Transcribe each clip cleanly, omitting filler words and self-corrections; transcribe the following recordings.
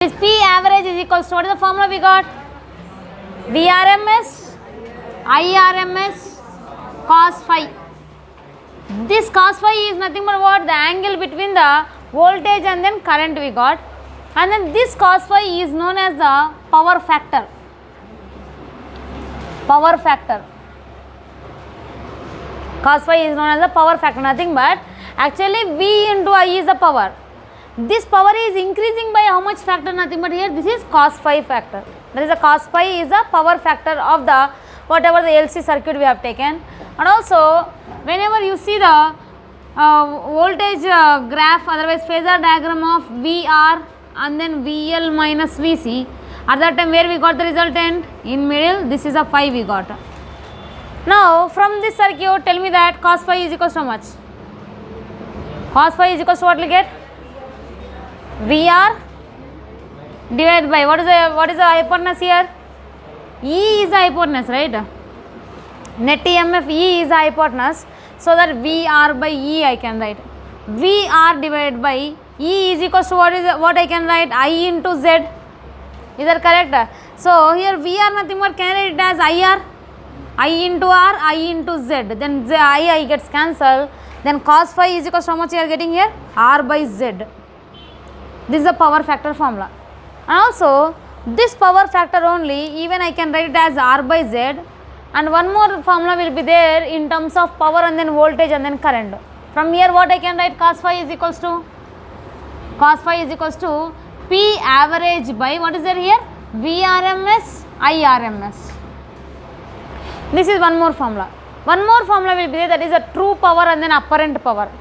This P average is equals to, what is the formula we got? VRMS, IRMS, cos phi. This cos phi is nothing but what? The angle between the voltage and then current we got. And then this cos phi is known as the power factor. Power factor. Cos phi is known as the power factor, nothing but actually V into I is the power. This power is increasing by how much factor? Nothing but here this is cos phi factor. That is the cos phi is the power factor of the whatever the LC circuit we have taken. And also whenever you see the voltage graph, otherwise phasor diagram of VR and then VL minus VC, at that time where we got the resultant? In middle, this is a phi we got. Now from this circuit tell me that cos phi is equals to how much? Cos phi is equals to what we get? VR divided by what is the hypotenuse here? E is the hypotenuse, right? Net EMF E is the hypotenuse, so that VR by E I can write. VR divided by E is equals to what I can write? I into Z. Is that correct? So here VR nothing but can I write it as IR? I into R, I into Z. Then Z, I gets cancelled. Then cos phi is equals to how much you are getting here? R by Z. This is the power factor formula. And also this power factor only, even I can write it as R by Z. And one more formula will be there in terms of power and then voltage and then current. From here what I can write? Cos phi is equals to? Cos phi is equals to P average by what is there here? VRMS, IRMS. This is one more formula. One more formula will be there, that is a true power and then apparent power.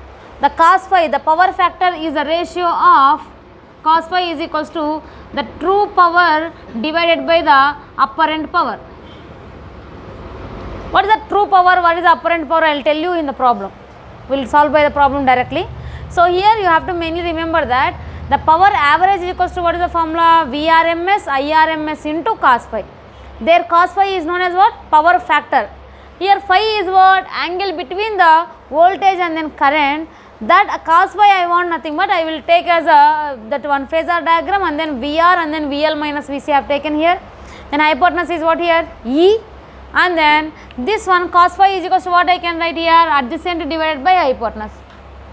The cos phi, the power factor is a ratio of cos phi is equals to the true power divided by the apparent power. What is the true power? What is the apparent power? I will tell you in the problem. We will solve by the problem directly. So here you have to mainly remember that the power average is equals to what is the formula? VRMS, IRMS into cos phi. Their cos phi is known as what? Power factor. Here phi is what? Angle between the voltage and then current. That cos phi I want nothing but I will take as that one phasor diagram and then VR and then VL minus VC I have taken here. Then hypotenuse is what here? E. And then this one cos phi is equals to what I can write here? Adjacent divided by hypotenuse.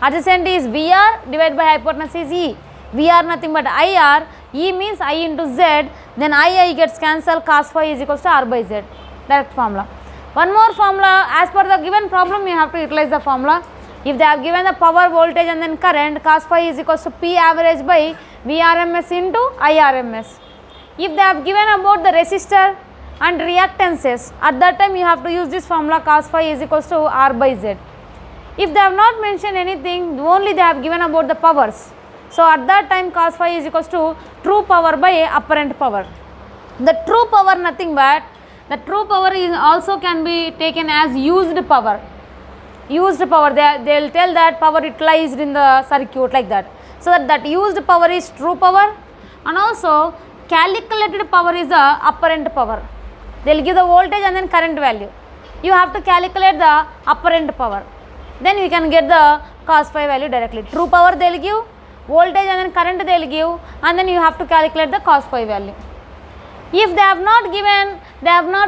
Adjacent is VR divided by hypotenuse is E. VR nothing but IR, E means I into Z, then I gets cancelled, cos phi is equals to R by Z. Direct formula. One more formula, as per the given problem you have to utilize the formula. If they have given the power, voltage and then current, cos phi is equals to P average by VRMS into IRMS. If they have given about the resistor and reactances, at that time you have to use this formula, cos phi is equals to R by Z. If they have not mentioned anything, only they have given about the powers. So at that time cos phi is equals to true power by apparent power. The true power nothing but, the true power is also can be taken as used power. Used power, they will tell that power utilized in the circuit like that. So that used power is true power, and also calculated power is the apparent power. They will give the voltage and then current value. You have to calculate the apparent power. Then you can get the cos phi value directly. True power they will give, voltage and then current they will give, and then you have to calculate the cos phi value. If they have not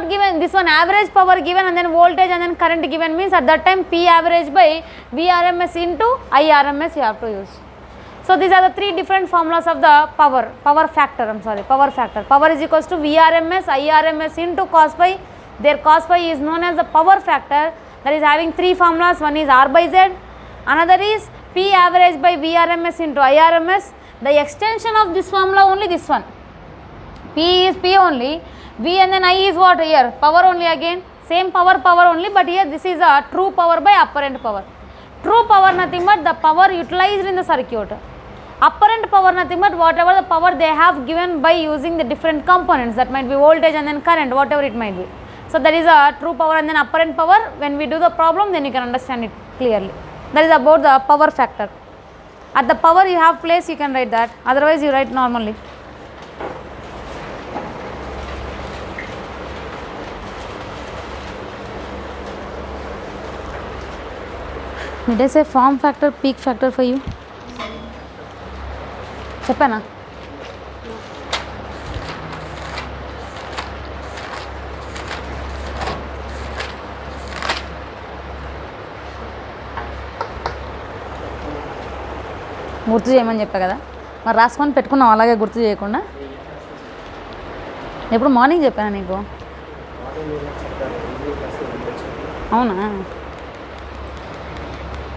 given this one average power given and then voltage and then current given, means at that time P average by VRMS into IRMS you have to use. So these are the three different formulas of the power factor. Power factor. Power is equals to VRMS, IRMS into cos phi. Their cos phi is known as the power factor, that is having three formulas. One is R by Z, another is P average by VRMS into IRMS. The extension of this formula only this one. P is P only, V and then I is what here? Power only again, same power only, but here this is a true power by apparent power. True power nothing but the power utilized in the circuit. Apparent power nothing but whatever the power they have given by using the different components, that might be voltage and then current, whatever it might be. So that is a true power and then apparent power. When we do the problem, then you can understand it clearly. That is about the power factor. At the power you have place, you can write that, otherwise you write normally. Did I say form factor, peak factor for you? చెప్పానా? గుర్తు చేయమని చెప్పా కదా, మరి రాసుకొని పెట్టుకున్నావు అలాగే గుర్తు చేయకుండా. ఎప్పుడు మార్నింగ్ చెప్పాను నీకు? అవునా,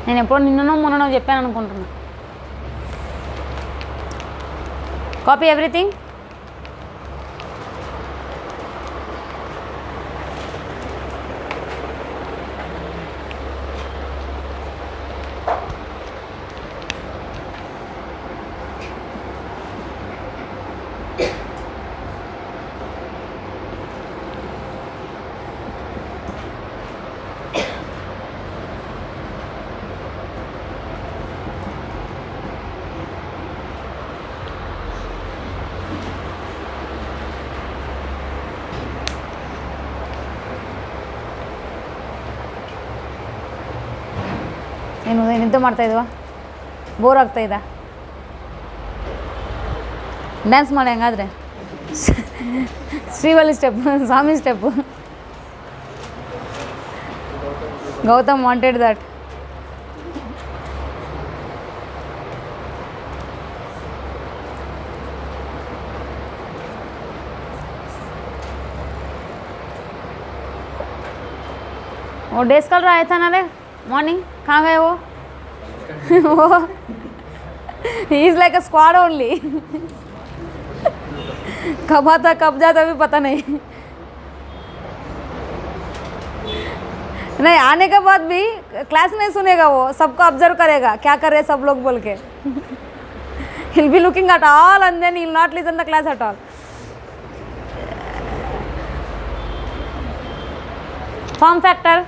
నేను ఎప్పుడో నిన్ననో మొన్ననో చెప్పాను అనుకుంటున్నా. Copy everything. ಏನು ನಿದ್ದೆ ಮಾಡ್ತಾಯಿದ್ವಾ? ಬೋರ್ ಆಗ್ತಾಯಿದ್ದ? ಡ್ಯಾನ್ಸ್ ಮಾಡಿ ಹಂಗಾದ್ರೆ Srivalli step, Swami step. Gautam wanted that. वो डेज कल रहा था ना रे मॉर्निंग, कहाँ गए वो? He is like a squad only. कब आता कब जाता भी पता नहीं. नहीं आने के बाद भी क्लास नहीं सुनेगा, वो सबको ऑब्जर्व करेगा क्या कर रहे सब लोग बोल के. he'll be looking at all and then he'll not listen the class at all. Form factor.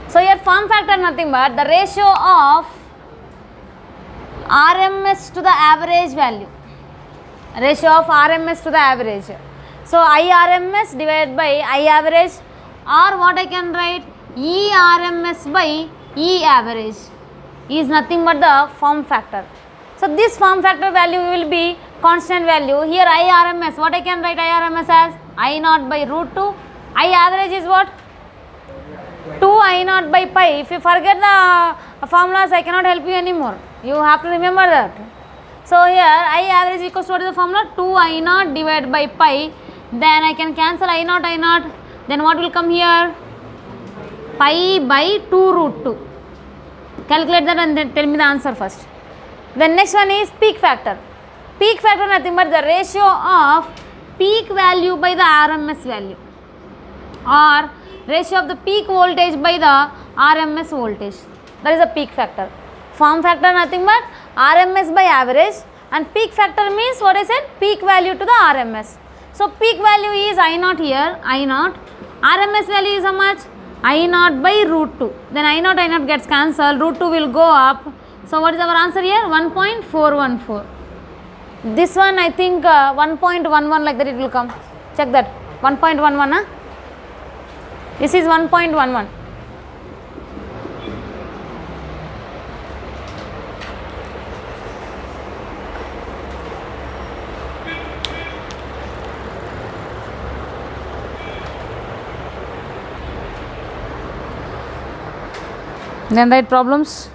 So here form factor nothing but the ratio of RMS to the average value. Ratio of RMS to the average. So IRMS divided by I average, or what I can write, ERMS by E average is nothing but the form factor. So this form factor value will be constant value. Here IRMS, what I can write IRMS as I naught by root 2. I average is what? 2 I naught by pi. If you forget the formulas, I cannot help you anymore. You have to remember that. So here I average equals to what is the formula? 2 I naught divided by pi. Then I can cancel I naught. Then what will come here? Pi by 2 root 2. Calculate that and then tell me the answer first. The next one is peak factor. Peak factor nothing but the ratio of peak value by the RMS value, or ratio of the peak voltage by the RMS voltage. That is a peak factor. Form factor nothing but RMS by average, and peak factor means what I said, peak value to the RMS. So peak value is I naught here, I naught. RMS value is how much? I naught by root 2. Then I naught gets cancelled, root 2 will go up. So what is our answer here? 1.414. This one I think 1.11 like that it will come. Check that. 1.11 huh? This is 1.11. Then write problems.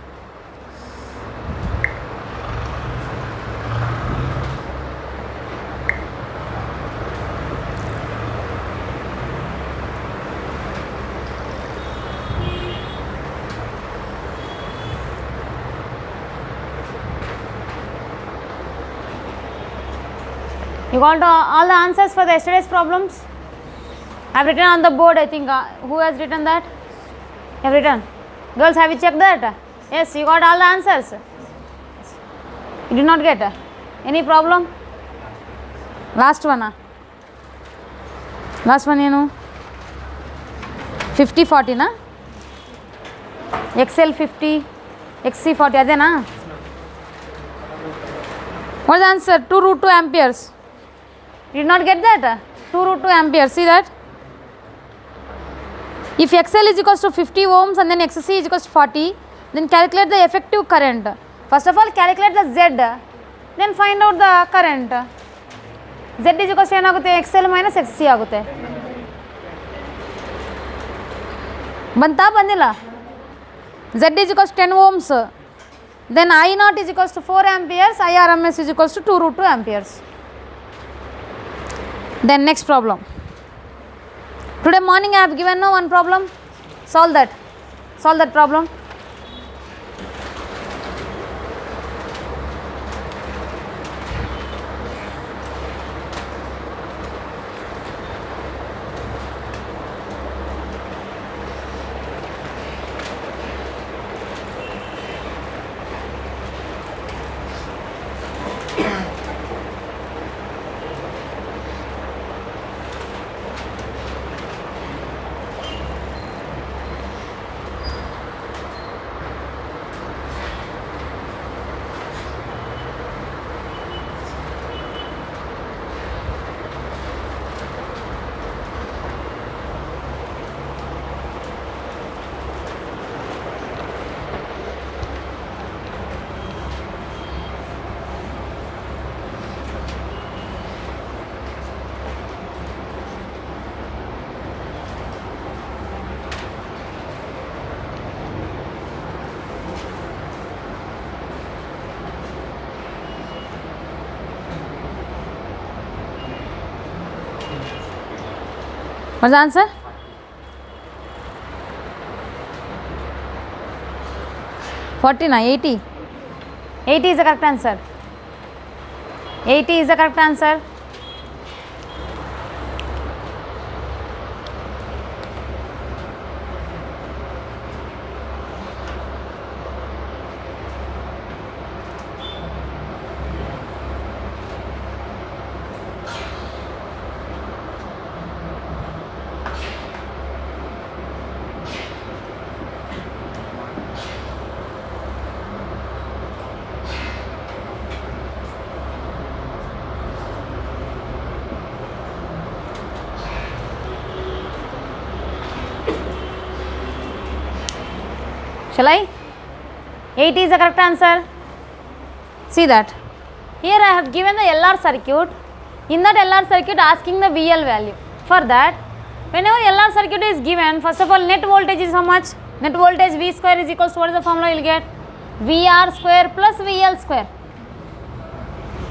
You got all the answers for the yesterday's problems? I have written on the board, I think. Who has written that? You have written. Girls, have you checked that? Yes, you got all the answers. You did not get any problem? Last one. Last one, you know. 50-40 na? XL 50, XC 40, adhe na? What is the answer? 2 root 2 amperes. You did not get that? 2 root 2 amperes, see that? If XL is equals to 50 ohms and then XC is equals to 40, then calculate the effective current. First of all, calculate the Z, then find out the current. Z is equals to ಏನಾಗುತ್ತೆ? XL minus XC ಆಗುತ್ತೆ. ಬಂತಾ ಬಂದಿಲ್ಲ? Z is equals to 10 ohms. then I naught is equals to 4 amperes, IRMS is equals to 2 root 2 amperes. Then next problem. Today morning I have given one problem. Solve that problem. What's the answer? 80. 80 is the correct answer. 80 is the correct answer. Shall I? 80 is the correct answer. See that. Here I have given the LR circuit. In that LR circuit asking the VL value. For that, whenever LR circuit is given, first of all net voltage is how much? Net voltage V square is equals to, what is the formula you will get? VR square plus VL square.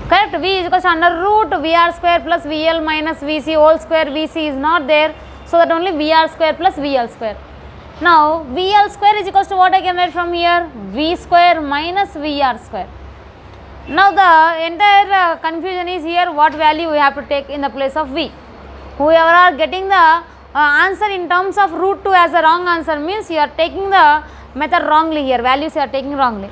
Correct? V is equals to under root VR square plus VL minus VC whole square. VC is not there. So that only VR square plus VL square. Now VL square is equals to what I can write from here? V square minus VR square. Now the entire confusion is here, what value we have to take in the place of V. Whoever are getting the answer in terms of root 2 as a wrong answer means you are taking the method wrongly here, values you are taking wrongly.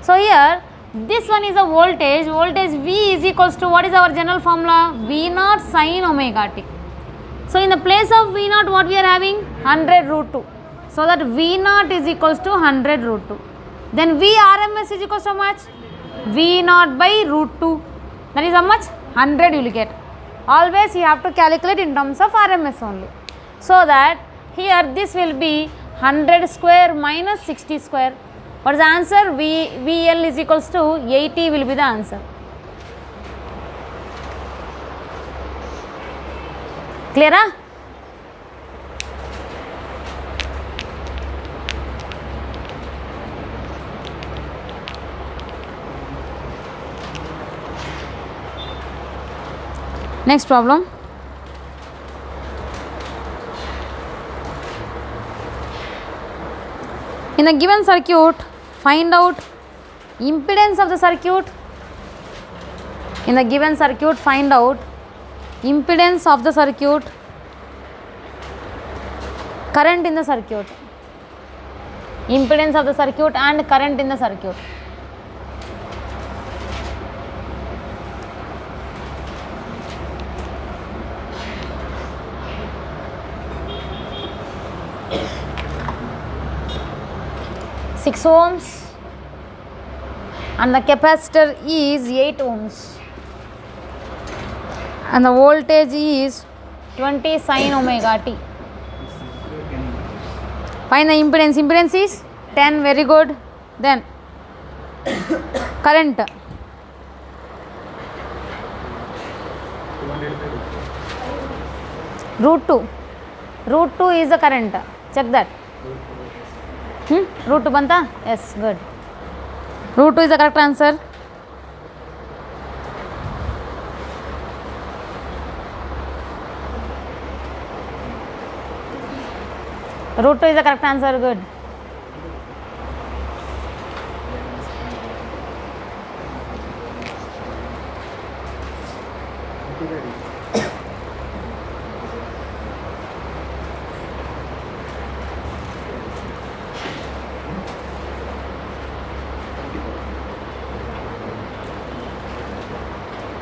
So here this one is a voltage, voltage V is equals to, what is our general formula? V naught sin omega t. So in the place of V naught what we are having? 100 root 2. So that V naught is equals to 100 root 2. Then V RMS is equals to how much? V naught by root 2. That is how much? 100 you will get. Always you have to calculate in terms of RMS only. So that here this will be 100 square minus 60 square. What is the answer? VL is equals to 80 will be the answer. Clear? Huh? Next problem. In the given circuit, find out impedance of the circuit. In the given circuit, find out impedance of the circuit, current in the circuit. Impedance of the circuit and current in the circuit. Six ohms and the capacitor is 8 ohms and the voltage is 20 sin omega t. Find the impedance. Impedance is 10. Very good. Then current. Root 2. Root 2 is the current. Check that. Root 2 banta? Yes, good. Root 2 is the correct answer. Root 2 is the correct answer. Good.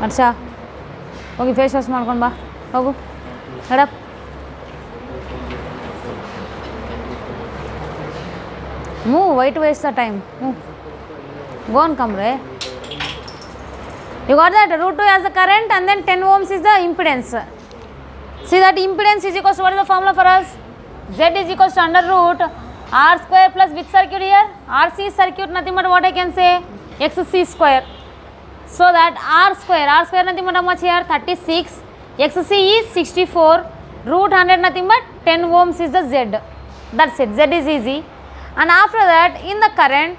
अच्छा ಹೋಗಿ face wash ಮಾಡ್ಕೊಂಡು ಬಾ ಹೋಗು madam move why to waste the time move go on come re you got that root 2 has the current and then 10 ohms is the impedance see that impedance is equals to what is the formula for us z is equals to under root r square plus which circuit here rc circuit nothing but what I can say xc square. So that r square nothing but how much here 36 xc is 64 root 100 nothing but 10 ohms is the z. That's it, z is easy. And after that in the current,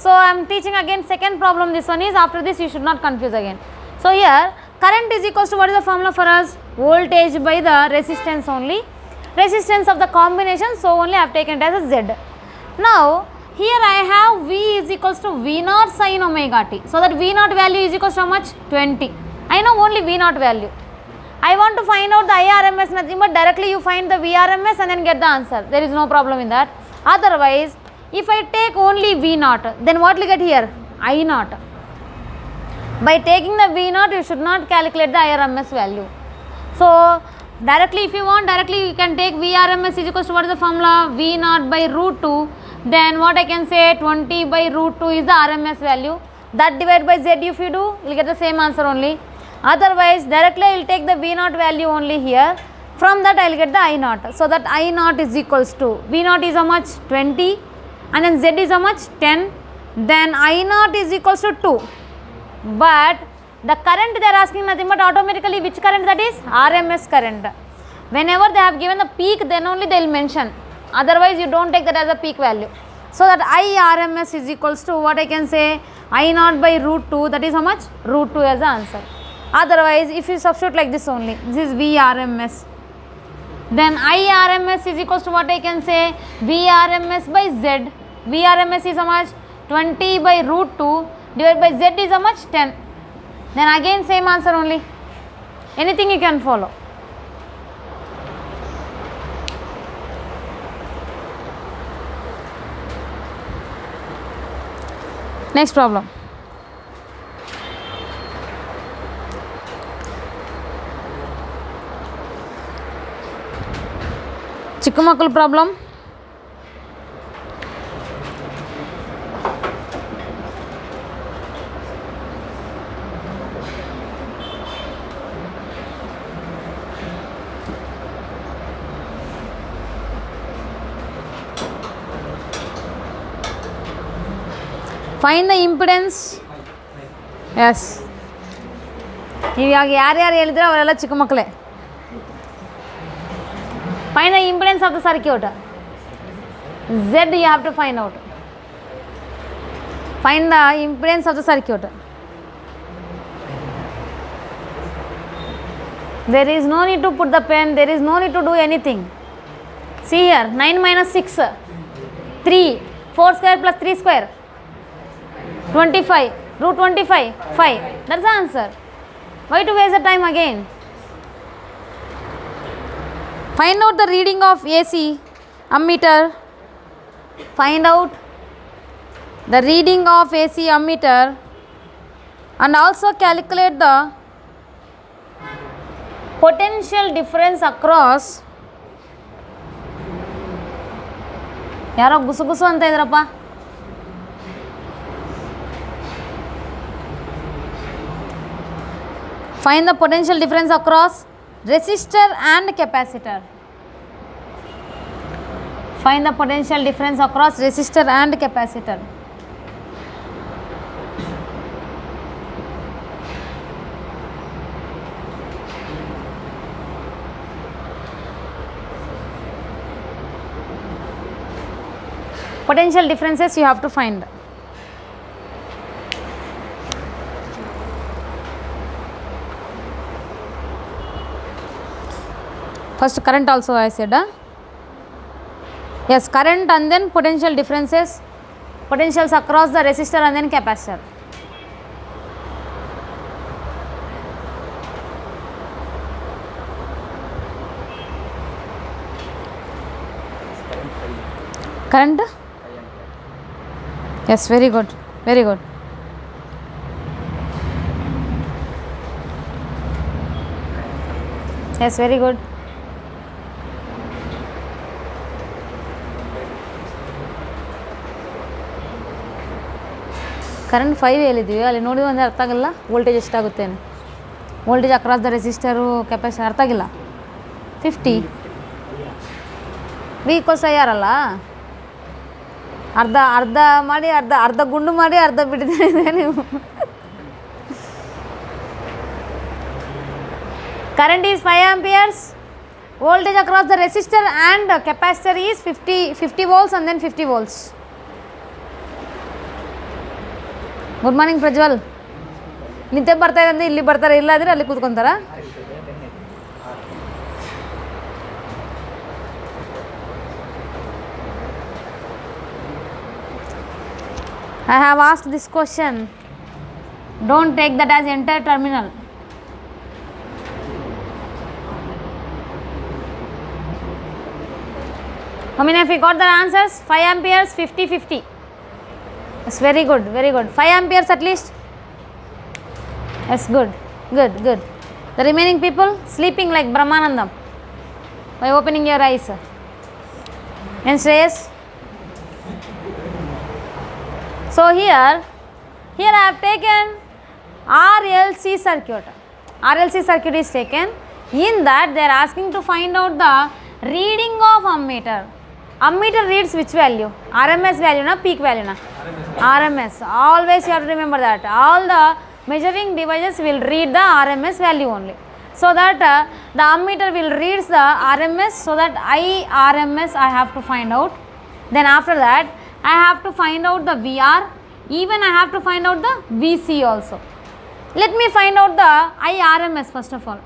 so I am teaching again second problem. This one is after this you should not confuse again. So here current is equals to what is the formula for us voltage by the resistance only, resistance of the combination, so only I have taken it as a z. Now here I have V is equals to V0 sin omega t. So that V0 value is equals to how much 20. I know only V0 value. I want to find out the IRMS nothing but directly you find the VRMS and then get the answer. There is no problem in that. Otherwise if I take only V0 then what will get here I0. By taking the V0 you should not calculate the IRMS value. So directly if you want directly you can take VRMS is equals to what is the formula V0 by root 2. Then what I can say 20 by root 2 is the RMS value. That divided by Z if you do, you will get the same answer only. Otherwise directly I will take the V0 value only here. From that I will get the I0. So that I0 is equals to V0 is how much 20 and then Z is how much 10. Then I0 is equals to 2. But the current they are asking nothing but automatically which current that is RMS current. Whenever they have given the peak then only they will mention. Otherwise you don't take that as a peak value. So that IRMS is equals to what I can say I0 by root 2, that is how much root 2 as the answer. Otherwise if you substitute like this only, this is VRMS, then IRMS is equals to what I can say VRMS by Z. VRMS is how much 20 by root 2 divided by Z is how much 10. Then again same answer only, anything you can follow. Next problem. Chikkumakul problem. Find the impedance. Yes. ಇವಾಗ ಯಾರ್ಯಾರು ಹೇಳಿದ್ರೆ ಅವರೆಲ್ಲ ಚಿಕ್ಕ ಮಕ್ಕಳೇ. Find the impedance of the circuit. Z you have to find out. Find the impedance of the circuit. There is no need to put the pen, there is no need to do anything. See here 9 minus 6 3 4 square plus 3 square 25 root 25 5. That's the answer. Why to waste the time again? Find out the reading of AC ammeter. Find out the reading of AC ammeter and also calculate the potential difference across. ಯಾರೋ ಗುಸು ಗುಸು ಅಂತ ಇದ್ರಪ್ಪ. Find the potential difference across resistor and capacitor. Find the potential difference across resistor and capacitor. Potential differences you have to find. First current also I said, yes, current and then potential differences, potentials across the resistor and then capacitor. Current? Yes, very good, very good. Yes, very good. Current 5 ಹೇಳಿದ್ವಿ, ಅಲ್ಲಿ ನೋಡಿದ್ರೆ ಅಂದರೆ ಅರ್ಥ ಆಗಲ್ಲ voltage ಎಷ್ಟಾಗುತ್ತೆ. Voltage across the ರೆಸಿಸ್ಟರು capacitor ಅರ್ಥ ಆಗಿಲ್ಲ. 50 V = IR ಅಲ್ಲ, ಅರ್ಧ ಅರ್ಧ ಮಾಡಿ ಅರ್ಧ ಗುಂಡು ಮಾಡಿ ಅರ್ಧ ಬಿಟ್ಟಿದ್ದೀರಿ ನೀವು. Current is 5 amperes, voltage across the resistor and capacitor is 50 volts and then 50 volts. Good morning Prajwal. ನಿದ್ದೆ ಬರ್ತಾ ಇದೆ ಅಂದರೆ ಇಲ್ಲಿ ಬರ್ತಾರೆ, ಇಲ್ಲ ಅಂದರೆ ಅಲ್ಲಿ ಕೂತ್ಕೊಂತಾರ. I have asked this question. Don't take that as entire terminal. How many of you got the answers? 5 amperes, 50, 50. Yes, very good, very good. 5 amperes at least. Yes, good, good, good. The remaining people sleeping like Brahmanandam by opening your eyes. And Shreyas. So here I have taken RLC circuit. RLC circuit is taken. In that they are asking to find out the reading of ammeter. Ammeter reads which value? RMS value na peak value na? RMS. Always you have to remember that. All the measuring devices will read the RMS value only. So that the ammeter will read the RMS, so that IRMS I have to find out. Then after that I have to find out the VR, even I have to find out the VC also. Let me find out the IRMS first of all.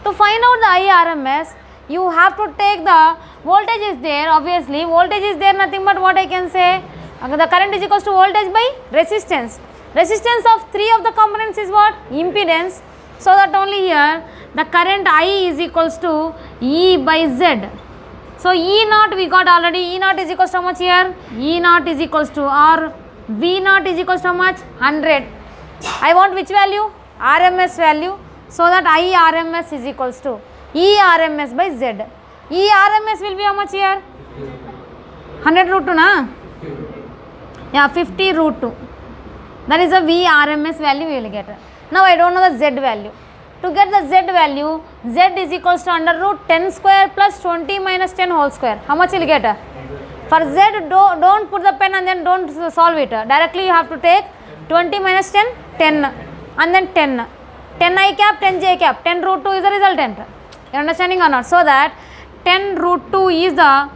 To find out the IRMS, you have to take the voltage is there, obviously voltage is there, nothing but what I can say, the current is equals to voltage by resistance. Resistance of 3 of the components is what? Impedance. So that only here the current I is equals to E by Z. So E naught we got already. E naught is equals to how much here? E naught is equals to, or V naught is equals to how much? 100. I want which value? RMS value. So that IRMS is equals to ERMS by Z. ERMS will be how much here? 100 root 2 na? Yeah, 50 root 2. That is the VRMS value we will get. Now I don't know the Z value. To get the Z value, Z is equals to under root 10 square plus 20 minus 10 whole square. How much you will get? For Z, don't put the pen and then don't solve it. Directly you have to take 20 minus 10, 10 and then 10. 10 I cap, 10 J cap, 10 root 2 is the resultant. You are understanding or not? So that 10 root 2 is the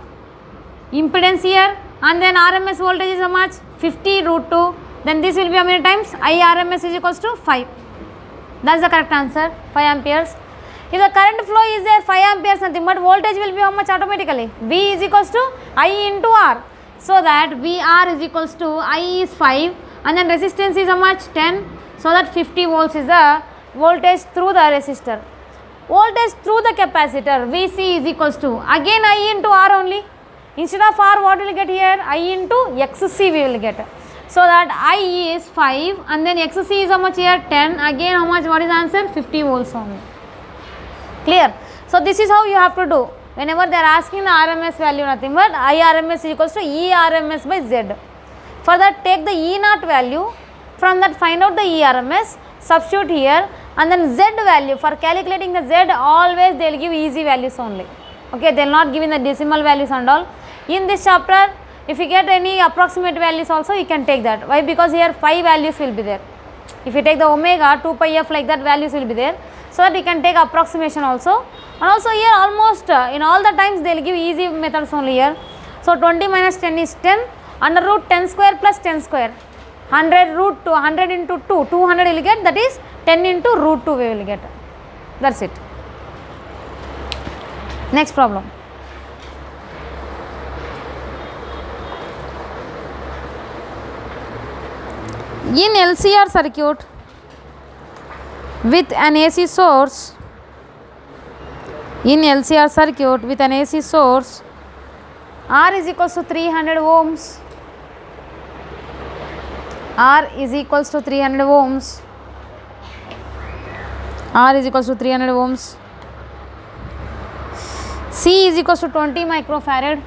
impedance here, and then RMS voltage is how much? 50 root 2. Then this will be how many times? IRMS is equals to 5. That is the correct answer, 5 amperes. If the current flow is there 5 amperes nothing but voltage will be how much automatically? V is equals to I into R. So that VR is equals to I is 5 and then resistance is how much? 10. So that 50 volts is the voltage through the resistor. Voltage through the capacitor VC is equals to again I into R only. Instead of R what will get here? I into XC we will get. So that I is 5 and then XC is how much here? 10. Again how much? What is the answer? 50 volts only. Clear? So this is how you have to do. Whenever they are asking the RMS value nothing but IRMS is equals to ERMS by Z. For that take the E naught value, from that find out the ERMS, substitute here, and then Z value. For calculating the Z always they will give easy values only. Okay, they will not give in the decimal values and all. In this chapter if you get any approximate values also you can take that. Why? Because here 5 values will be there. If you take the omega 2 pi f like that values will be there, so that you can take approximation also. And also here almost in all the times they will give easy methods only here. So 20 minus 10 is 10 under root 10 square plus 10 square. 100 root 2, 100 into 2, 200 will get, that is 10 into root 2 we will get. That's it. Next problem. In LCR circuit with an AC source, R is equals to 300 ohms. R is equals to 300 ohms. C is equals to 20 microfarad.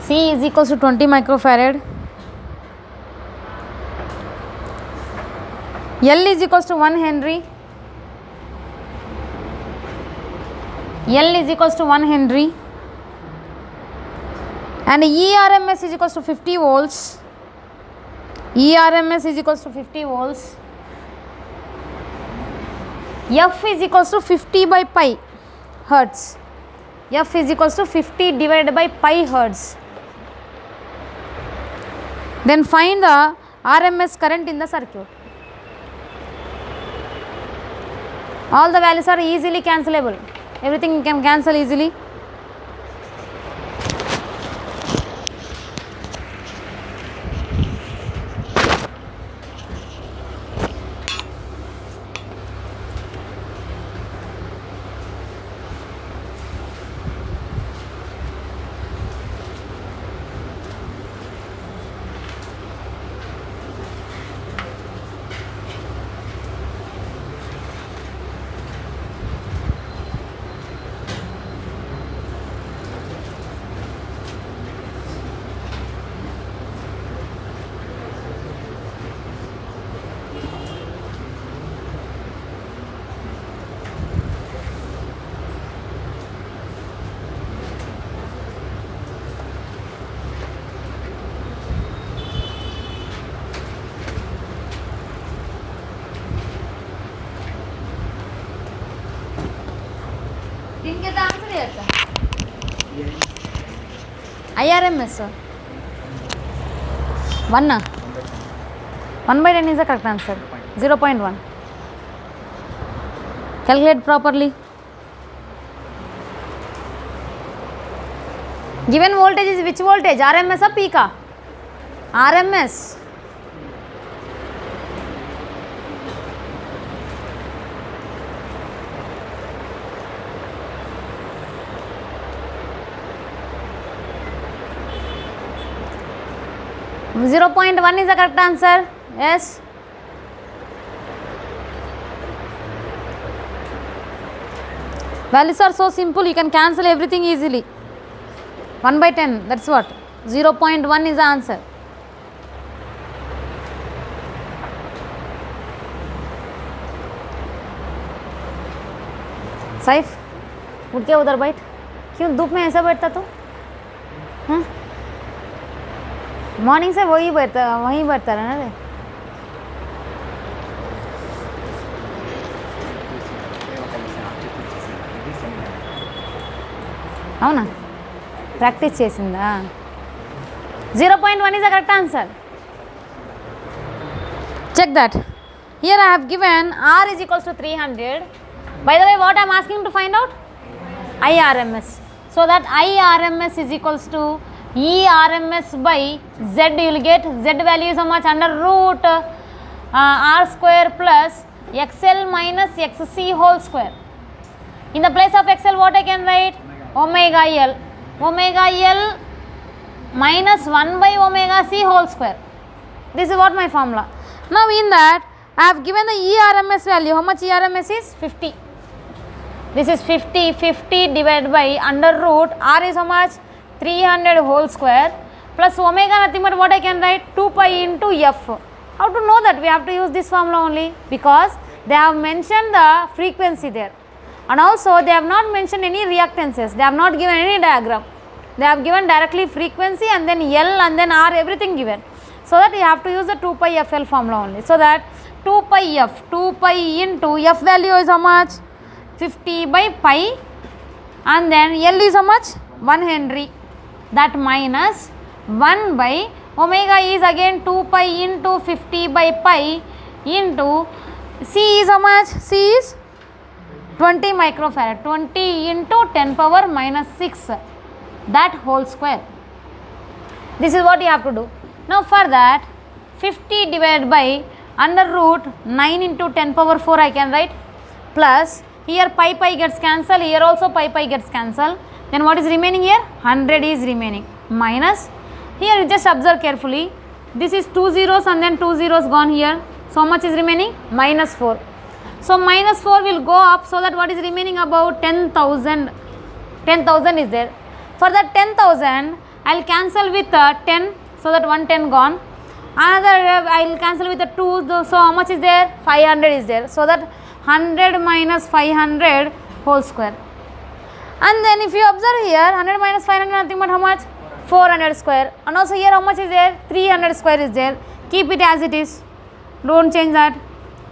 C is equals to 20 microfarad. L is equals to 1 Henry. And ERMS is equals to 50 volts. F is equals to 50 by pi hertz. F is equals to 50 divided by pi hertz. Then find the RMS current in the circuit. All the values are easily cancelable. Everything you can cancel easily. IRMS 1 by 10 is the correct answer. 0.1. Calculate properly. Given voltage is which voltage? RMS or peak? RMS. $0.1 is the correct answer. Yes. Values are so simple, you can cancel everything easily. 1 by 10, that's what. 0.1 is the answer. साइफ उठ के उधर बैठ. क्यों धूप में ऐसा बैठता तू? हाँ, मॉर्निंग से वहीं बैठता रहना रे. అవునా, ప్రాక్టీస్ చేసిందా? 0.1 is the correct answer. Check that. Here I have given R is equals to 300. By the way, what I am asking to find out? IRMS. So that IRMS is equals to ERMS by Z. You will get Z value is how much? Under root R square plus XL minus XC whole square. In the place of XL, what I can write? Omega L. Omega L minus 1 by omega C whole square. This is what my formula. Now in that I have given the ERMS value. How much ERMS is? 50. This is 50 divided by under root R is how much? 300 whole square plus omega nothing but what I can write? 2 pi into F. How to know that? We have to use this formula only, because they have mentioned the frequency there, and also they have not mentioned any reactances. They have not given any diagram. They have given directly frequency and then L and then R, everything given. So that you have to use the 2 pi FL formula only. So that 2 pi F, 2 pi into F value is how much? 50 by pi, and then L is how much? 1 Henry. That minus 1 by omega is again 2 pi into 50 by pi into C is how much? C is 20 microfarad. 20 into 10 power minus 6, that whole square. This is what you have to do. Now for that, 50 divided by under root 9 into 10 power 4 I can write, plus here pi gets cancelled, here also pi gets cancelled. Then what is remaining here? 100 is remaining, minus, here you just observe carefully, this is 2 zeros and then 2 zeros gone here. So how much is remaining? Minus 4. So minus 4 will go up, so that what is remaining? About 10,000. 10,000 is there. For that 10,000, I will cancel with 10, so that 110 gone. Another I will cancel with 2, so how much is there? 500 is there. So that 100 minus 500 whole square. And then if you observe here, 100 minus 500 nothing but how much? 400 square. And also here how much is there? 300 square is there. Keep it as it is. Don't change that.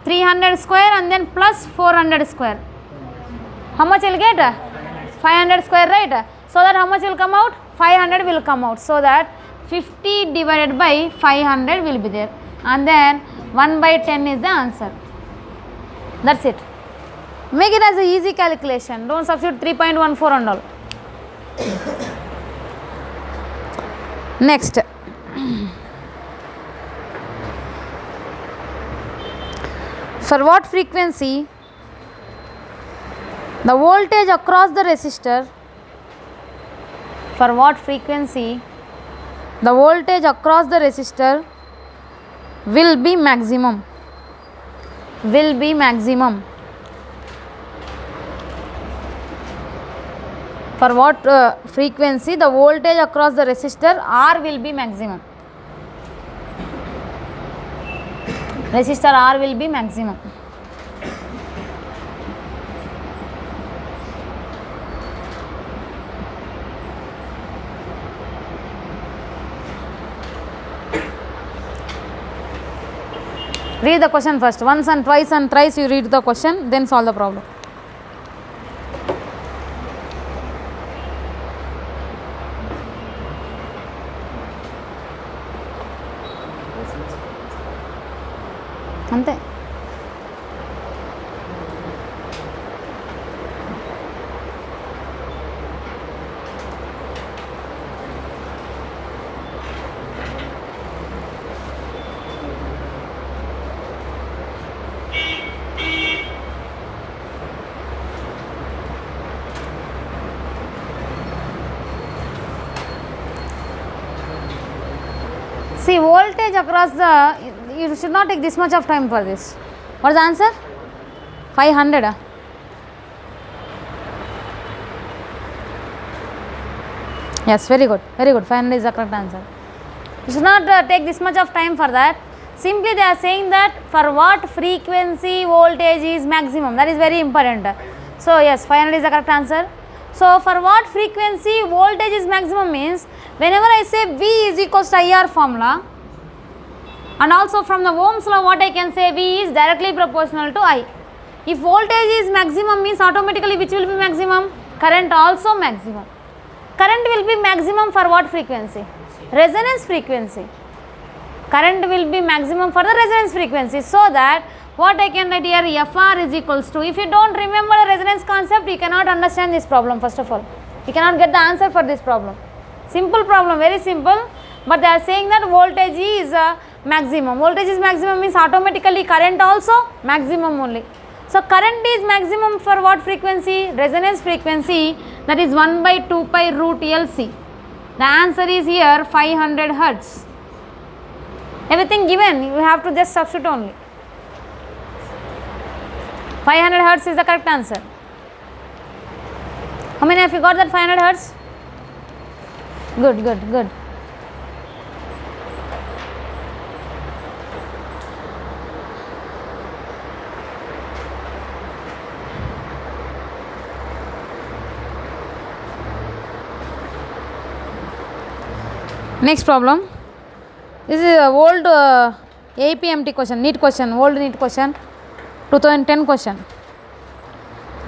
300 square and then plus 400 square. How much you will get? 500 square, right? So that how much will come out? 500 will come out. So that 50 divided by 500 will be there. And then 1 by 10 is the answer. That's it. Make it as an easy calculation. Don't substitute 3.14 and all. Next. For what frequency the voltage across the resistor, for what frequency the voltage across the resistor will be maximum, will be maximum. For what frequency the voltage across the resistor R will be maximum. Resistor R will be maximum. Read the question first. Once and twice and thrice you read the question, then solve the problem. అంతే. See, voltage across the, you should not take this much of time for this. What is the answer? 500. Yes, very good, very good. 500 is the correct answer. You should not take this much of time for that. Simply they are saying that for what frequency voltage is maximum. That is very important. So yes, 500 is the correct answer. So for what frequency voltage is maximum means, whenever I say V is equals to IR formula, and also from the Ohm's law what I can say, V is directly proportional to I. If voltage is maximum means automatically which will be maximum? Current also maximum. Current will be maximum for what frequency? Resonance frequency. Current will be maximum for the resonance frequency. So that what I can write here, Fr is equals to, if you don't remember the resonance concept, you cannot understand this problem first of all. You cannot get the answer for this problem. Simple problem, very simple, but they are saying that voltage is maximum. Voltage is maximum means automatically current also maximum only. So current is maximum for what frequency? Resonance frequency, that is 1 by 2 pi root LC. The answer is here 500 Hertz. Everything given, you have to just substitute only. 500 Hertz is the correct answer. How many of you got that 500 Hertz? Good, good, good. Next problem. This is an old APMT question, NEET question, old NEET question, 2010 question.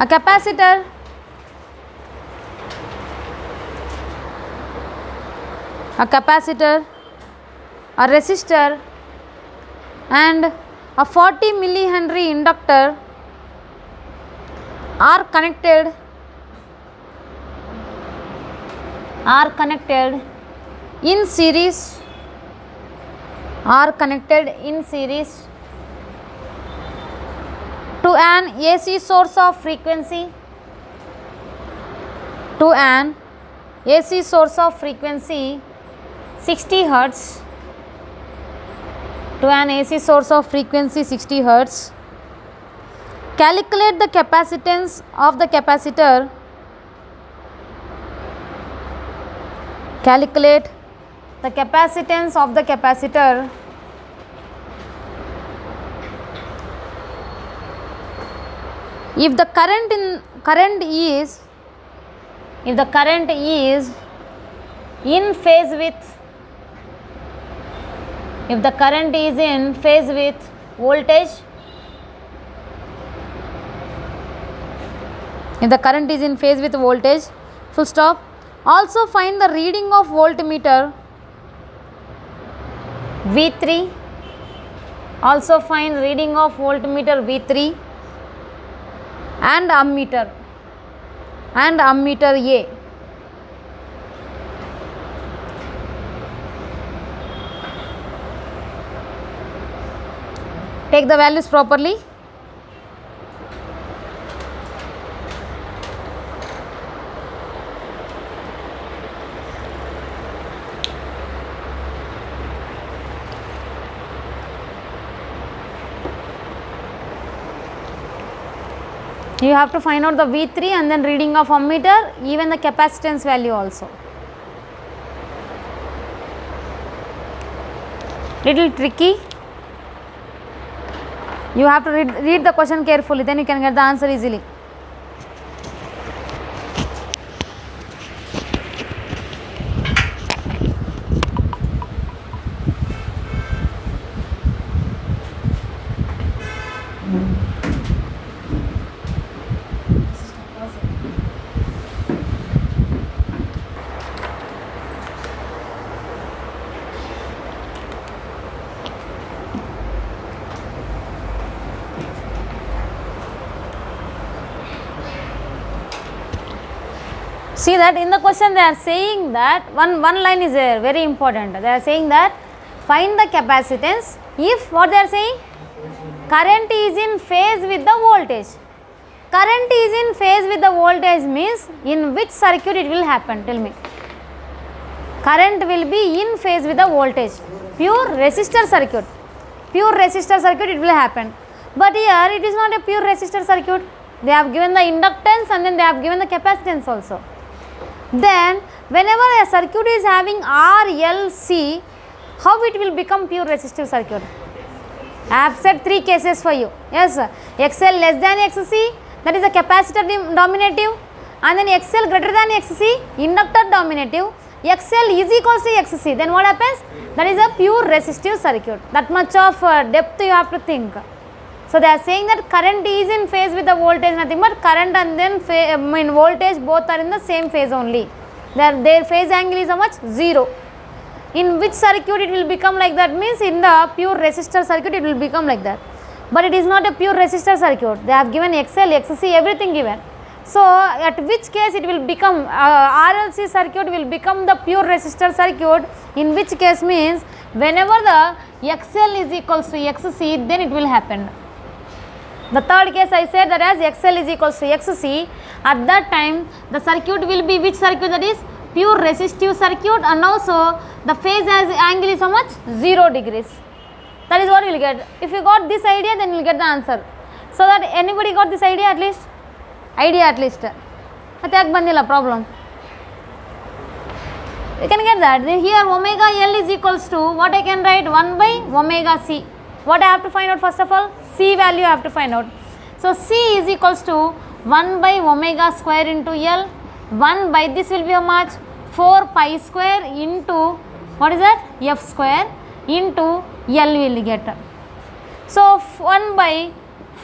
A capacitor a resistor and a 40 millihenry inductor are connected in series to an AC source of frequency 60 hertz, calculate the capacitance of the capacitor, if the current is in phase with voltage, full stop. Also find the reading of voltmeter V3, V3 and ammeter A. Take the values properly. You have to find out the V3 and then reading of ammeter, even the capacitance value also. Little tricky. You have to read the question carefully, then you can get the answer easily. See that in the question they are saying that one line is there, very important. They are saying that find the capacitance if what they are saying, current is in phase with the voltage. Current is in phase with the voltage means in which circuit it will happen, tell me. Current will be in phase with the voltage, pure resistor circuit it will happen. But here it is not a pure resistor circuit, they have given the inductance and then they have given the capacitance also. Then whenever a circuit is having RLC, how it will become pure resistive circuit? I have said 3 cases for you. Yes, XL less than XC, that is a capacitor dominative, and then XL greater than XC, inductor dominative. XL is equals to XC, then what happens? That is a pure resistive circuit. That much of depth you have to think. So they are saying that current is in phase with the voltage, nothing but current and then voltage both are in the same phase only. Their phase angle is how much? 0. In which circuit it will become like that means in the pure resistor circuit it will become like that. But it is not a pure resistor circuit. They have given XL, XC, everything given. So at which case it will become RLC circuit will become the pure resistor circuit, in which case means whenever the XL is equals to XC, then it will happen. The third case I said that as XL is equals to XC, at that time the circuit will be which circuit, that is pure resistive circuit, and also the phase angle is how much? 0 degrees. That is what you will get. If you got this idea, then you will get the answer. So that anybody got this idea at least? Mathyak bandila problem. You can get that. Here omega L is equals to what I can write? 1 by omega C. What I have to find out first of all? C value I have to find out. So C is equals to 1 by omega square into L. 1 by this will be how much? 4 pi square into what is that? F square into L will get. So 1 by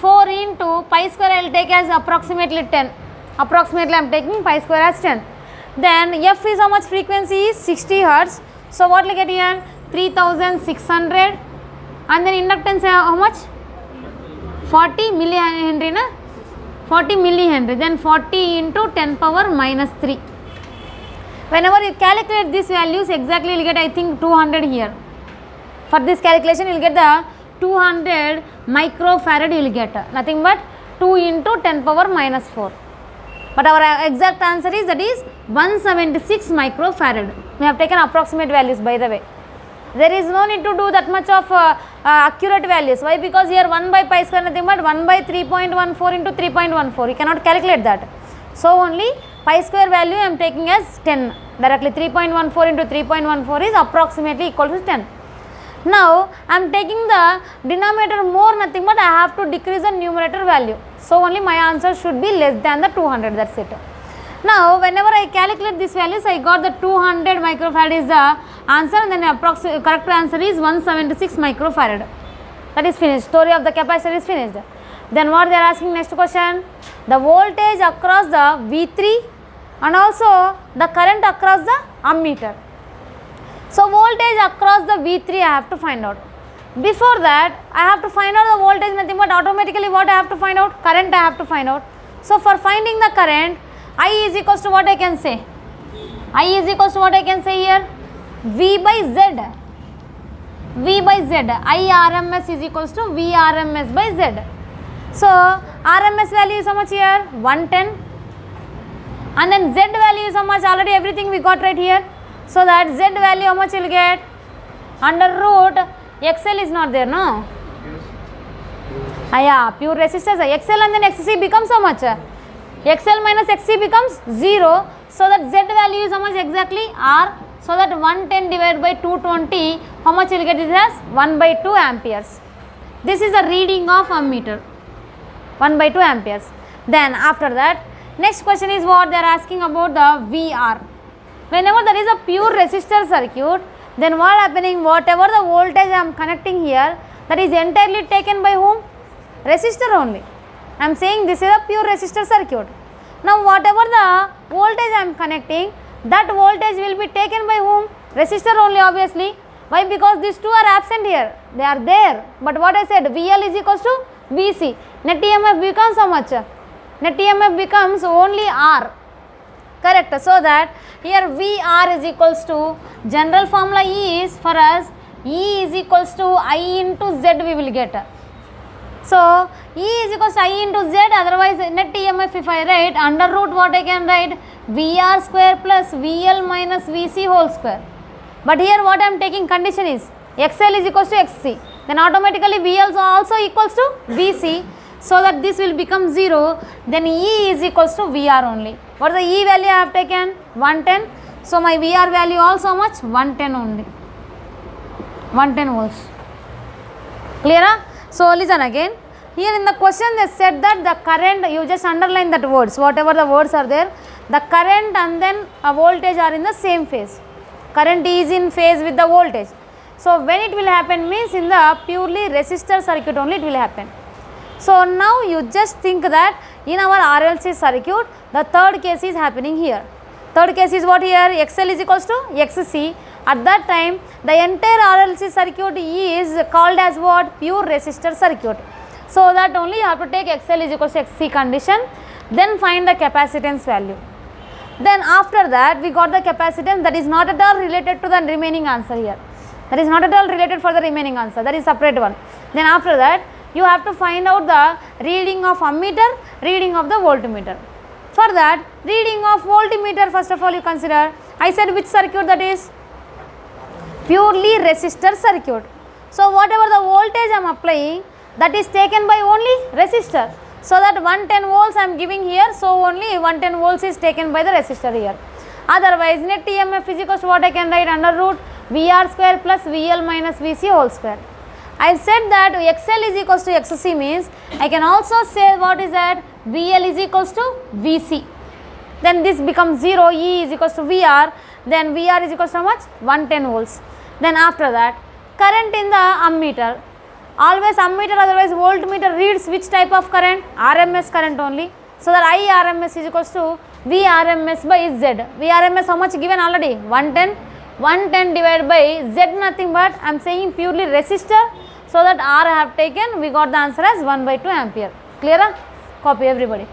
4 into pi square I will take as approximately 10. Approximately I am taking pi square as 10. Then F is how much? Frequency is 60 hertz. So what will get here? 3600. And then inductance how much? 40 millihenry na, 40 millihenry, then 40 into 10 power minus 3. Whenever you calculate these values exactly, you will get I think 200 here. For this calculation you will get the 200 microfarad, you will get nothing but 2 into 10 power minus 4. But our exact answer is, that is 176 microfarad. We have taken approximate values, by the way. There is no need to do that much of accurate values. Why? Because here 1 by pi square nothing but 1 by 3.14 into 3.14. You cannot calculate that. So only pi square value I am taking as 10. Directly 3.14 into 3.14 is approximately equal to 10. Now I am taking the denominator more, nothing but I have to decrease the numerator value. So only my answer should be less than the 200, that's it. Now whenever I calculate these values, I got the 200 microfarad is the answer, and then the correct answer is 176 microfarad. That is finished. Story of the capacitor is finished. Then what they are asking next question, the voltage across the V3 and also the current across the ammeter. So voltage across the V3 I have to find out. Before that I have to find out the voltage, nothing but automatically what I have to find out, current I have to find out. So for finding the current, I is equals to what I can say, I is equals to what I can say here, V by Z. V by Z, I RMS is equals to V RMS by Z. So RMS value is how much here, 110, and then Z value is how much, already everything we got right here. So that Z value how much you will get, under root XL is not there, no? Yeah, pure resistance, XL and then XC becomes how much? XL minus XC becomes 0. So that Z value is how much exactly, R. So that 110 divided by 220, how much you will get it as 1 by 2 amperes. This is the reading of ammeter, 1 by 2 amperes. Then after that, next question is what they are asking about the VR. Whenever there is a pure resistor circuit, then what happening, whatever the voltage I am connecting here, that is entirely taken by whom? Resistor only. I am saying this is a pure resistor circuit. Now whatever the voltage I am connecting, that voltage will be taken by whom? Resistor only, obviously. Why? Because these two are absent here, they are there. But what I said, VL is equals to VC. Net EMF becomes how much? Net EMF becomes only R. Correct. So that here VR is equals to, general formula is for us, E is equals to I into Z we will get. So E is equals to I into Z, otherwise net EMF if I write, under root what I can write, VR square plus VL minus VC whole square. But here what I am taking condition is, XL is equals to XC, then automatically VL also equals to VC. So that this will become 0, then E is equals to VR only. What is the E value I have taken? 110. So my VR value also how much? 110 only. 110 volts. Clear? So listen again. Here in the question they said that the current, you just underline that words, whatever the words are there, the current and then a voltage are in the same phase. Current is in phase with the voltage. So when it will happen means in the purely resistor circuit only it will happen. So now you just think that in our RLC circuit, the third case is happening here. Third case is what here? XL is equals to XC. At that time, the entire RLC circuit is called as what? Pure resistor circuit. So that only you have to take XL is equals to XC condition, then find the capacitance value. Then after that, we got the capacitance that is not at all related to the remaining answer here. That is not at all related for the remaining answer. That is separate one. Then after that, you have to find out the reading of ammeter, reading of the voltmeter. For that, reading of voltmeter first of all you consider. I said which circuit that is? Purely resistor circuit. So whatever the voltage I am applying, that is taken by only resistor. So that 110 volts I am giving here, so only 110 volts is taken by the resistor here. Otherwise, net EMF is equals to what I can write, under root VR square plus VL minus VC whole square. I said that XL is equals to XC means I can also say what is that, VL is equals to VC. Then this becomes 0, E is equals to VR, then VR is equals to how much? 110 volts. Then after that, current in the ammeter. Always ammeter, otherwise voltmeter reads which type of current? RMS current only. So that I RMS is equals to V RMS by Z. V RMS how much given already? 110. 110 divided by Z nothing but I am saying purely resistor. So that R I have taken, we got the answer as 1/2 ampere. Clear? Copy everybody.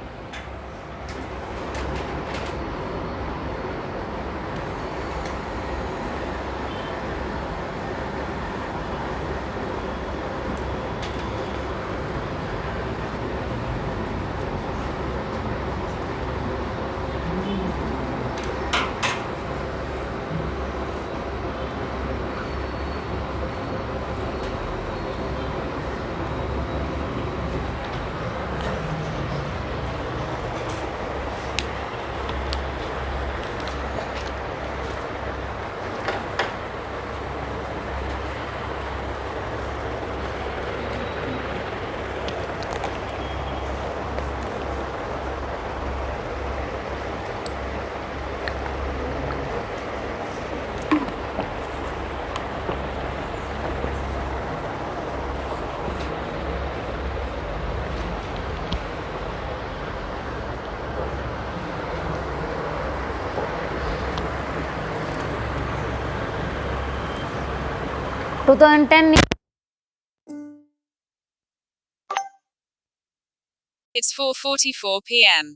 It's 4:44 p.m.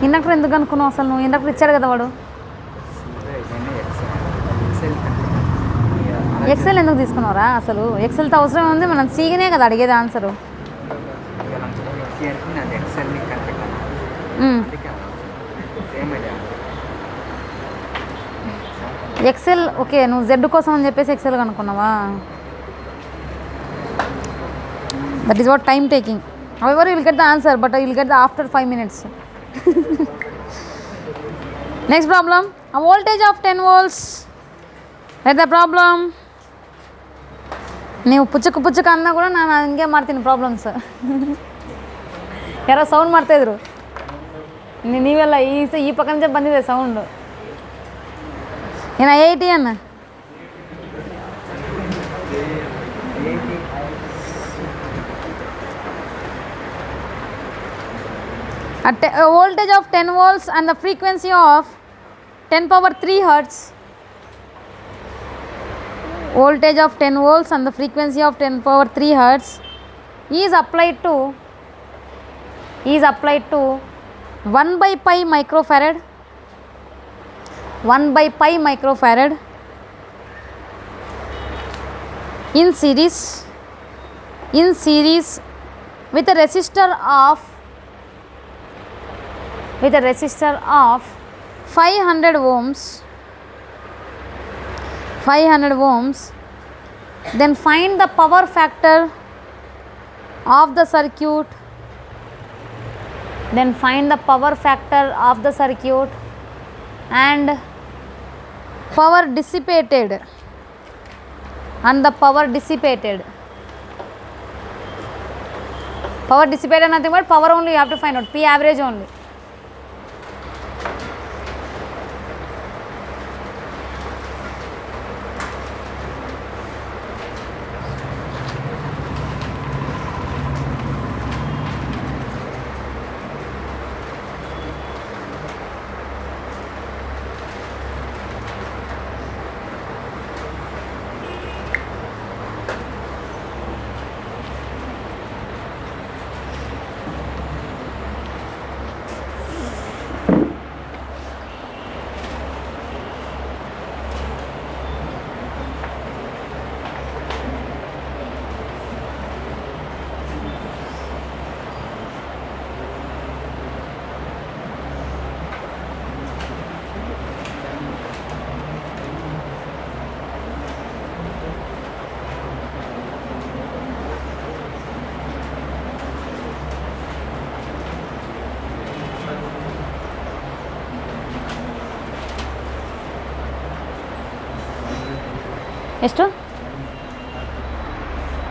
Inductor ఎందుకు అనుకున్నావు అసలు నువ్వు? Inductor ఇచ్చాడు కదా వాడు. XL ఎందుకు తీసుకున్నావురా అసలు? ఎక్సెల్తో అవసరం ఉంది, మనం సీగనే కదా అడిగేది ఆన్సరు. ఎక్సెల్ ఓకే, నువ్వు జెడ్ కోసం అని చెప్పేసి ఎక్సెల్ కనుక్కున్నావా? That is what time taking. However, you will get the answer, but you will get the after 5 minutes. Next problem. A voltage of 10 volts. Write the problem. ನೀವು ಪುಚ್ಚಕ್ಕೆ ಅಂದ ಕೂಡ ನಾನು ಹಂಗೆ ಮಾಡ್ತೀನಿ ಪ್ರಾಬ್ಲಮ್ಸ್. ಯಾರೋ ಸೌಂಡ್ ಮಾಡ್ತಾಯಿದ್ರು, ನೀವೆಲ್ಲ ಈ ಪಕ್ಕ నుంచి ಬಂದಿದೆ ಸೌಂಡು. ಏನ 80 ಅನ್ನ a voltage of 10 volts and the frequency of 10 power 3 hertz. Voltage of 10 volts and the frequency of 10 power 3 hertz is applied to 1/pi microfarad. 1/pi microfarad in series with a resistor of 500 ohms. Then find the power factor of the circuit. And power dissipated. Power dissipated nothing but power only you have to find out. P average only. ಎಷ್ಟು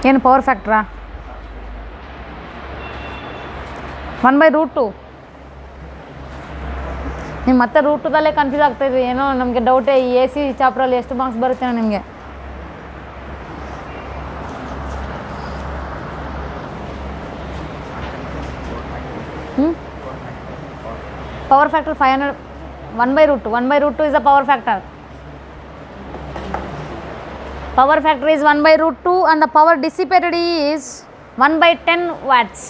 ಏನು power ಫ್ಯಾಕ್ಟ್ರಾ? 1/√2 ನೀವು ಮತ್ತೆ ರೂಟದಲ್ಲೇ confuse ಆಗ್ತಾಯಿದ್ವಿ, ಏನೋ ನಮಗೆ ಡೌಟೇ ಈ AC ಚಾಪ್ಟ್ರಲ್ಲಿ ಎಷ್ಟು marks ಬರುತ್ತೆ ನಿಮಗೆ. Power factor 500 1/√2. 1/√2 is the power factor. Power factor is 1/√2 and the power dissipated is 1/10 watts.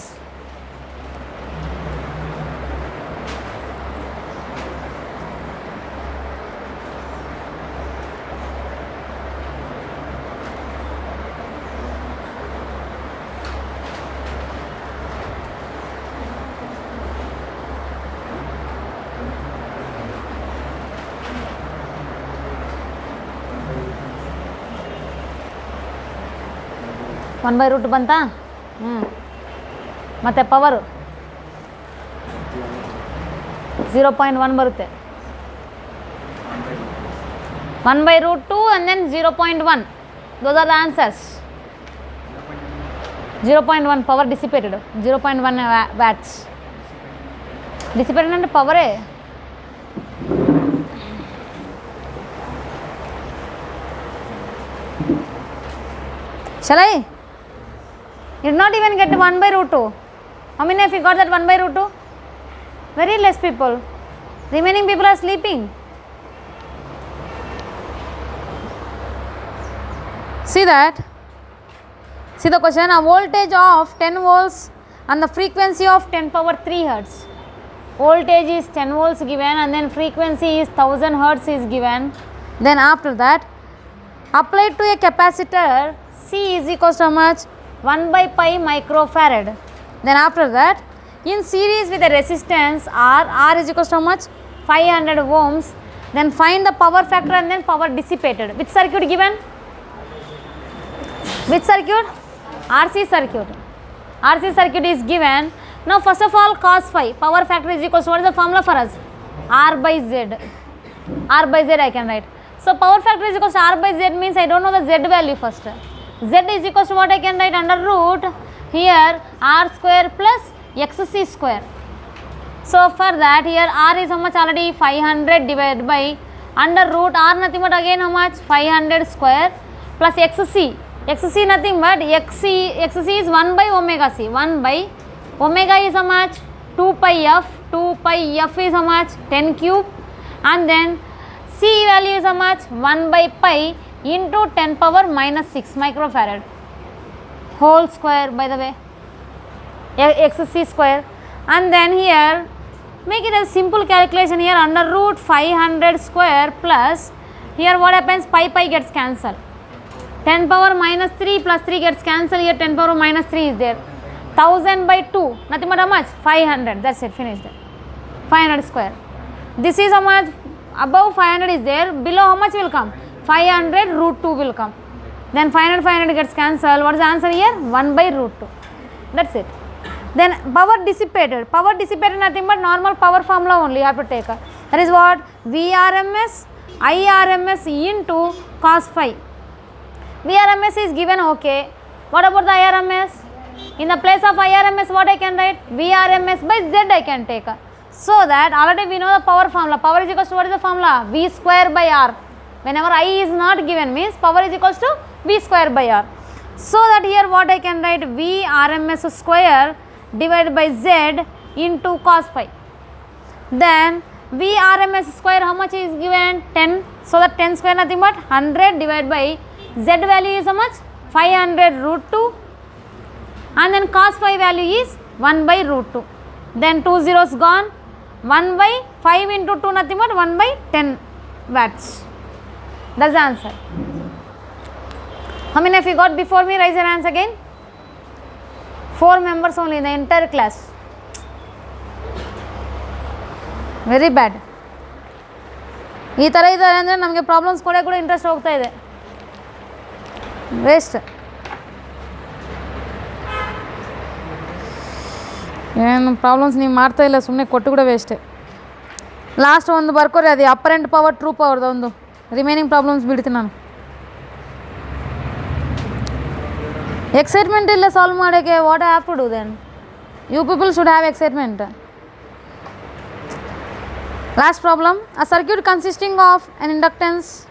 One by root ಬಂತಾ. ಮತ್ತು ಪವರು 0.1 ಬರುತ್ತೆ. 1/√2 and then 0.1. Those are the answers. 0.1 power dissipated. 0.1 watts. Dissipated అంటే పవరే. Shall I? You did not even get 1/√2. How many of you got that 1/√2? Very less people. Remaining people are sleeping. See that? See the question. A voltage of 10 volts and the frequency of 10 power 3 hertz. Voltage is 10 volts given and then frequency is 1000 hertz is given. Then after that, applied to a capacitor, C is equals to how much? 1/pi microfarad. Then after that, in series with a resistance R is equals to how much? 500 ohms. Then find the power factor and then power dissipated. Which circuit given? Which circuit? RC circuit. RC circuit is given. Now first of all, cos phi power factor is equals to, what is the formula for us? R/Z. R/Z I can write. So power factor is equals to R/Z means I don't know the Z value first. Z is equals to what I can write? Under root here R square plus XC square. So for that here R is how much already? 500 divided by under root R nothing but again how much? 500 square plus XC. XC nothing but XC is 1/omega C. 1/omega is how much? 2 pi F. 2 pi F is how much? 10 cube. And then C value is how much? 1/pi into 10 power minus 6 microfarad whole square, by the way, XC square. And then here make it a simple calculation. Here under root 500 square plus here what happens? Pi gets cancelled. 10 power minus 3 plus 3 gets cancelled. Here 10 power minus 3 is there. 1000/2 nothing but how much? 500. That's it, finished. 500 square. This is how much? Above 500 is there, below how much will come? 500√2 will come. Then 500 gets cancelled. What is the answer here? 1/√2. That's it. Then power dissipated. Power dissipated nothing but normal power formula only you have to take. That is what? VRMS IRMS into cos phi. VRMS is given, okay. What about the IRMS? In the place of IRMS what I can write? VRMS by Z I can take. So that already we know the power formula. Power is equals to, what is the formula? V square by R. Whenever I is not given means power is equals to V square by R. So that here what I can write? V RMS square divided by Z into cos phi. Then V RMS square how much is given? 10. So that 10 square nothing but 100 divided by Z value is how much? 500√2. And then cos phi value is 1/√2. Then 2 zeros gone. 1/5 into 2 nothing but 1/10 watts. That's the answer. How many of you got before me? Raise your hands again. 4 members only in the entire class. Very bad. ಈ ಥರ ಇದ್ದಾರೆ ಅಂದರೆ ನಮಗೆ problems ಕೊಡೋಕೆ ಕೂಡ interest ಹೋಗ್ತಾ ಇದೆ. Waste. ಏನು ಪ್ರಾಬ್ಲಮ್ಸ್ ನೀವು ಮಾಡ್ತಾ ಇಲ್ಲ, ಸುಮ್ಮನೆ ಕೊಟ್ಟು ಕೂಡ ವೇಸ್ಟ್. ಲಾಸ್ಟ್ ಒಂದು ಬರ್ಕೋರಿ, ಅದು ಅಪರೆಂಟ್ ಪವರ್ ಟ್ರೂ ಪವರ್ದು ಒಂದು ರಿಮೈನಿಂಗ್ ಪ್ರಾಬ್ಲಮ್ಸ್ ಬಿಡ್ತೀನಿ ನಾನು. ಎಕ್ಸೈಟ್ಮೆಂಟ್ ಇಲ್ಲ ಸಾಲ್ವ್ ಮಾಡೋಕ್ಕೆ. What I have to do then? You people should have excitement. Last problem, a circuit consisting of an inductance,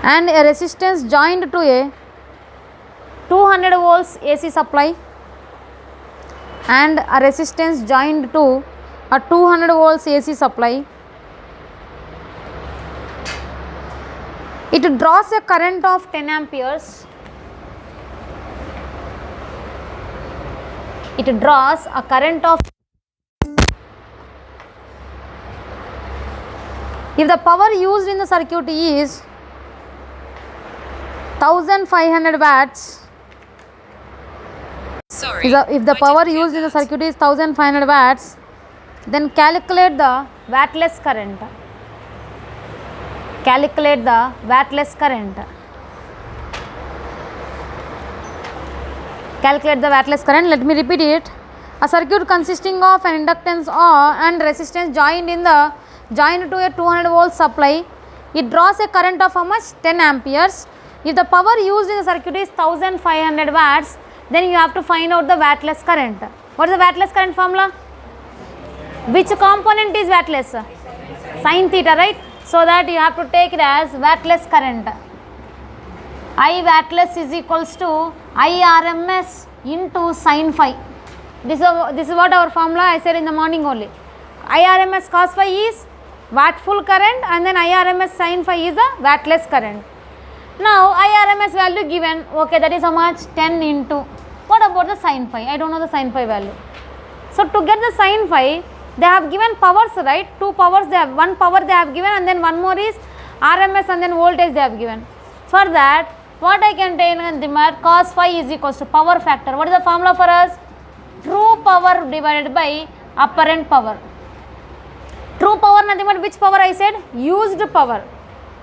and a resistance joined to a 200 volts AC supply and a resistance joined to a 200 volts AC supply. It draws a current of 10 amperes. It draws a current of, if the power used in the circuit is 1500 watts, Sorry. if the I power didn't get used in the that. circuit is 1500 watts, then calculate the wattless current. Calculate the wattless current. Calculate the wattless current. Let me repeat it. A circuit consisting of an inductance and resistance joined to a 200 volt supply. It draws a current of how much? 10 amperes. If the power used in the circuit is 1500 watts, then you have to find out the wattless current. What is the wattless current formula? Which component is wattless? Sin theta, right? So that you have to take it as wattless current. I wattless is equals to I RMS into sin phi. This is what our formula I said in the morning only. I RMS cos phi is wattful current, and then I RMS sin phi is a wattless current. Now I RMS value given, okay, that is how much? 10 into, what about the sin phi? I don't know the sin phi value. So to get the sin phi, they have given powers, right? Two powers, they have one power they have given, and then one more is RMS, and then voltage they have given. For that, what I can take in the cos phi is equals to power factor. What is the formula for us? True power divided by apparent power. True power nothing but which power I said? Used power.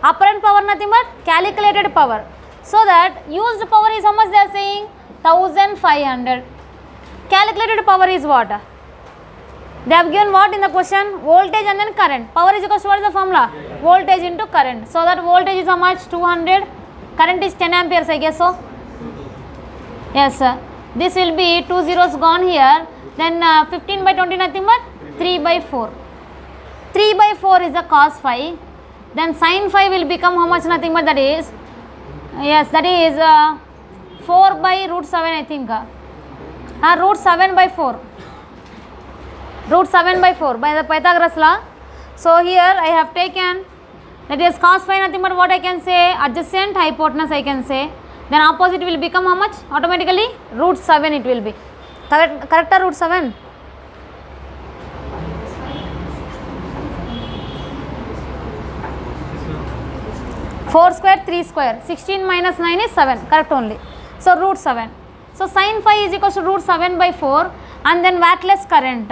Apparent power nothing but calculated power. So that used power is how much they are saying? 1500. Calculated power is what? They have given what in the question? Voltage and then current. Power is equal to what is the formula? Voltage into current. So that voltage is how much? 200. Current is 10 amperes, I guess so. Yes, sir. This will be 2 zeros gone here. Then 15 by 20 nothing but 3 by 4. 3 by 4 is the cos phi. Then sin phi will become how much? Nothing but that is, yes, that is 4 by root 7 I think. Root 7 by 4. Root 7 by 4 by the Pythagoras law. So here I have taken, that is cos phi nothing but what I can say? Adjacent hypotenuse I can say. Then opposite will become how much? Automatically root 7 it will be. Correct or root 7? Four square, 3 square. 16 minus 9 is 7. Correct only. So root 7. So sin phi is equal to root 7 by 4, and then wattless current.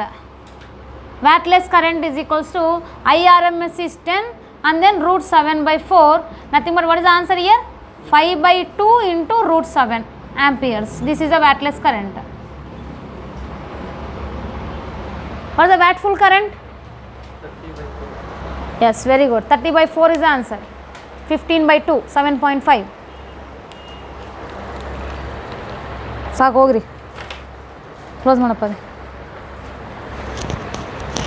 Wattless current is equals to IRMS is 10, and then root 7 by 4. Nothing but what is the answer here? 5 by 2 into root 7 amperes. This is a wattless current. What is the wattful current? 30 by 4. Yes, very good. 30 by 4 is the answer. 15 by 2, 7.5. ಸಾಕು ಹೋಗ್ರಿ close ಮಾಡಪ್ಪ